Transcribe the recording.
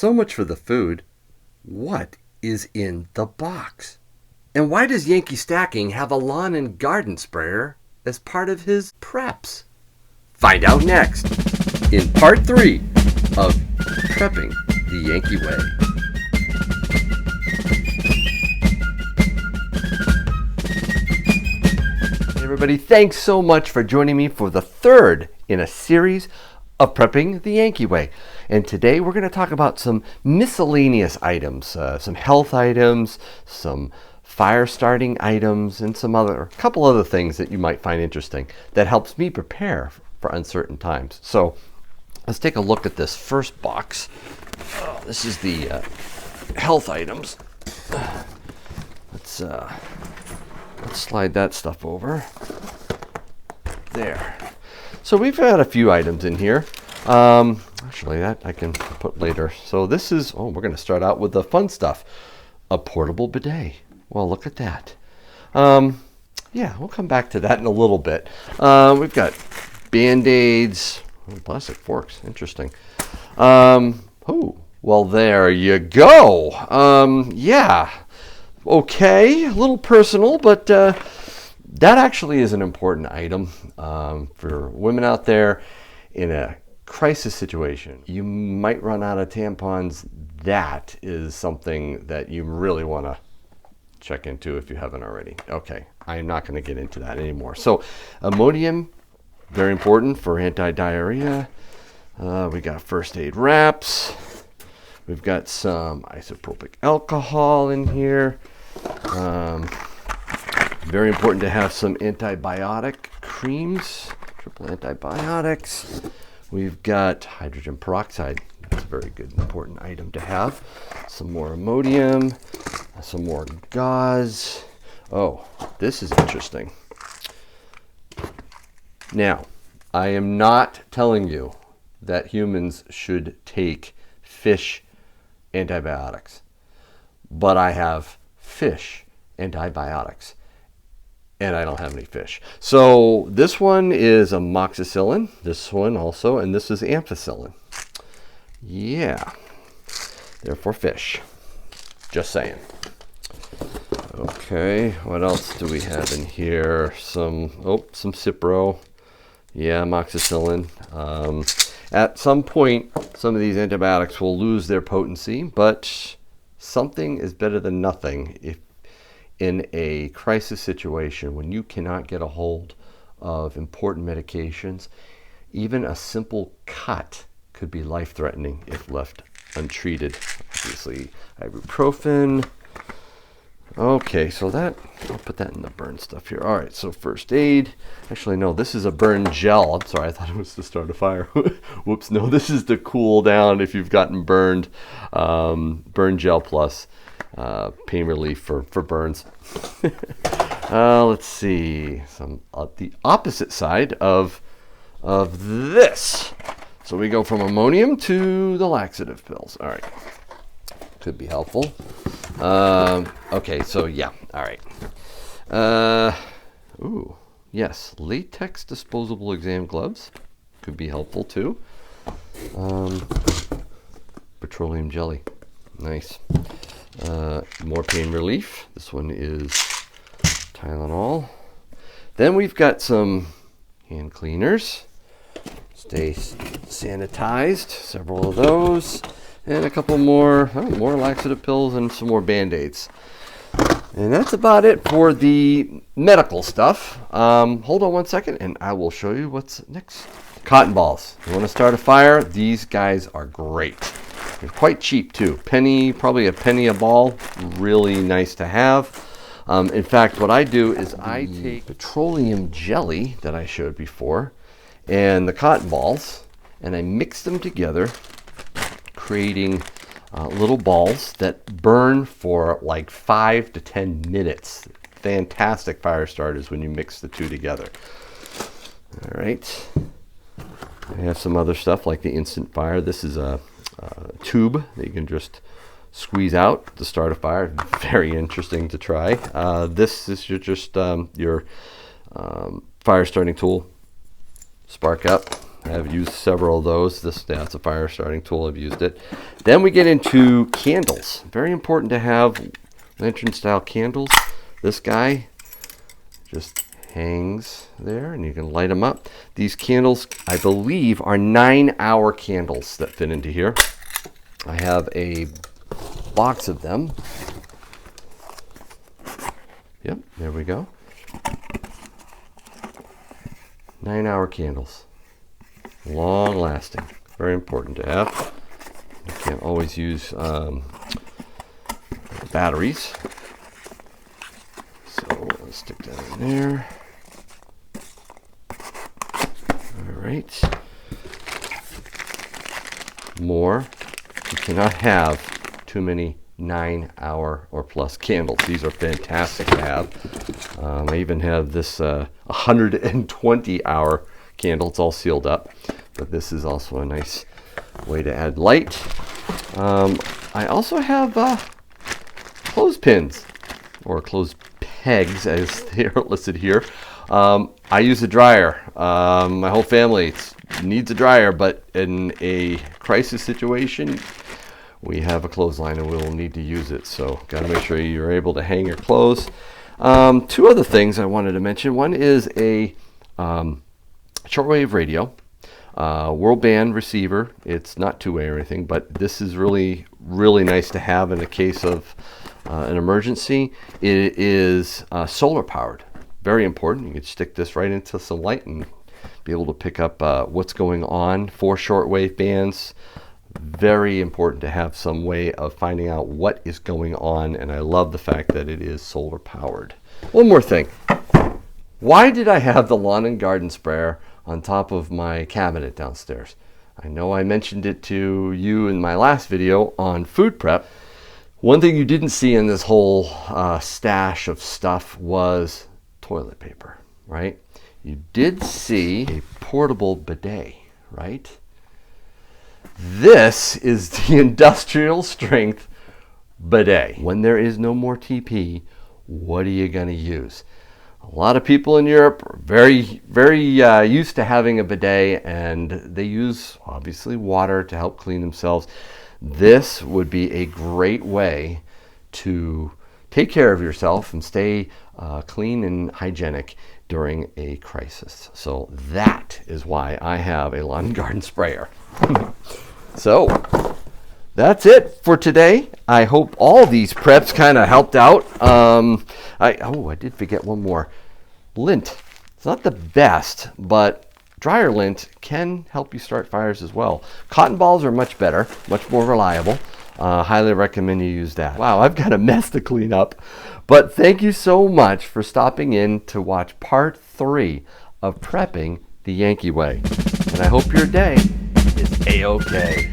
So much for the food. What is in the box? And why does Yankee Stacking have a lawn and garden sprayer as part of his preps? Find out next in part 3 of Prepping the Yankee Way. Hey everybody, thanks so much for joining me for the third in a series of Prepping the Yankee Way. And today we're going to talk about some miscellaneous items, some health items, some fire starting items, and a couple other things that you might find interesting that helps me prepare for uncertain times. So let's take a look at this first box. This is the health items. Let's slide that stuff over. There. So we've got a few items in here. Actually, that I can put later. So this is, we're going to start out with the fun stuff. A portable bidet. Well, look at that. Yeah, we'll come back to that in a little bit. We've got Band-Aids. Plastic forks. Interesting. Well, there you go. Yeah. Okay, a little personal, but that actually is an important item for women out there in a crisis situation. You might run out of tampons. That is something that you really want to check into if you haven't already. Okay, I'm not going to get into that anymore. So, Imodium, very important for anti-diarrhea. We got first aid wraps. We've got some isopropyl alcohol in here. Very important to have some antibiotic creams, triple antibiotics. We've got hydrogen peroxide. That's a very good, important item to have. Some more Imodium, some more gauze. Oh, this is interesting. Now, I am not telling you that humans should take fish antibiotics, but I have fish antibiotics, and I don't have any fish. So this one is amoxicillin, this one also, and this is ampicillin. Yeah, they're for fish. Just saying. Okay, what else do we have in here? Some Cipro. Yeah, amoxicillin. At some point, some of these antibiotics will lose their potency, but something is better than nothing. If in a crisis situation, when you cannot get a hold of important medications, even a simple cut could be life-threatening if left untreated. Obviously, ibuprofen. Okay, so I'll put that in the burn stuff here. All right, so first aid. Actually, no, this is a burn gel. I'm sorry, I thought it was to start a fire. Whoops, no, this is to cool down if you've gotten burned. Burn gel plus pain relief for burns. Let's see, the opposite side of this. So we go from Imodium to the laxative pills. All right, could be helpful. Okay, so yeah, all right. Yes, latex disposable exam gloves could be helpful too. Petroleum jelly, nice. More pain relief. This one is Tylenol. Then we've got some hand cleaners. Stay sanitized, several of those. And a couple more laxative pills and some more Band-Aids. And that's about it for the medical stuff. Hold on one second and I will show you what's next. Cotton balls. You want to start a fire? These guys are great. They're quite cheap too. Probably a penny a ball. Really nice to have. In fact, what I do is I take petroleum jelly that I showed before and the cotton balls and I mix them together, creating little balls that burn for like 5 to 10 minutes. Fantastic fire starters when you mix the two together. All right. I have some other stuff like the instant fire. This is a tube that you can just squeeze out to start a fire. Very interesting to try. This is your fire starting tool. Spark up. I have used several of those. That's a fire starting tool. I've used it. Then we get into candles. Very important to have lantern style candles. This guy just hangs there and you can light them up. These candles, I believe, are 9-hour candles that fit into here. I have a box of them. Yep, there we go. 9-hour candles. Long lasting. Very important to have. You can't always use batteries. So let's stick that in there. All right. More. You cannot have too many 9-hour or plus candles. These are fantastic to have. I even have this 120-hour candle. It's all sealed up, but this is also a nice way to add light. I also have clothespins, or clothes pegs as they are listed here. I use a dryer. My whole family needs a dryer, but in a crisis situation, we have a clothesline and we will need to use it. So got to make sure you're able to hang your clothes. Two other things I wanted to mention. One is a shortwave radio, world band receiver. It's not two-way or anything, but this is really, really nice to have in a case of an emergency. It is solar powered. Very important. You can stick this right into some light and be able to pick up what's going on for shortwave bands. Very important to have some way of finding out what is going on, and I love the fact that it is solar powered. One more thing. Why did I have the lawn and garden sprayer on top of my cabinet downstairs? I know I mentioned it to you in my last video on food prep. One thing you didn't see in this whole stash of stuff was toilet paper, right? You did see a portable bidet, right? This is the industrial strength bidet. When there is no more TP, what are you going to use? A lot of people in Europe are very used to having a bidet, and they use obviously water to help clean themselves. This would be a great way to take care of yourself and stay clean and hygienic during a crisis. So that is why I have a lawn and garden sprayer. So that's it for today. I hope all these preps kind of helped out. I did forget one more. Lint. It's not the best, but dryer lint can help you start fires as well. Cotton balls are much better, much more reliable. Highly recommend you use that. Wow, I've got a mess to clean up. But thank you so much for stopping in to watch part 3 of prepping the Yankee way. And I hope your day is A-OK.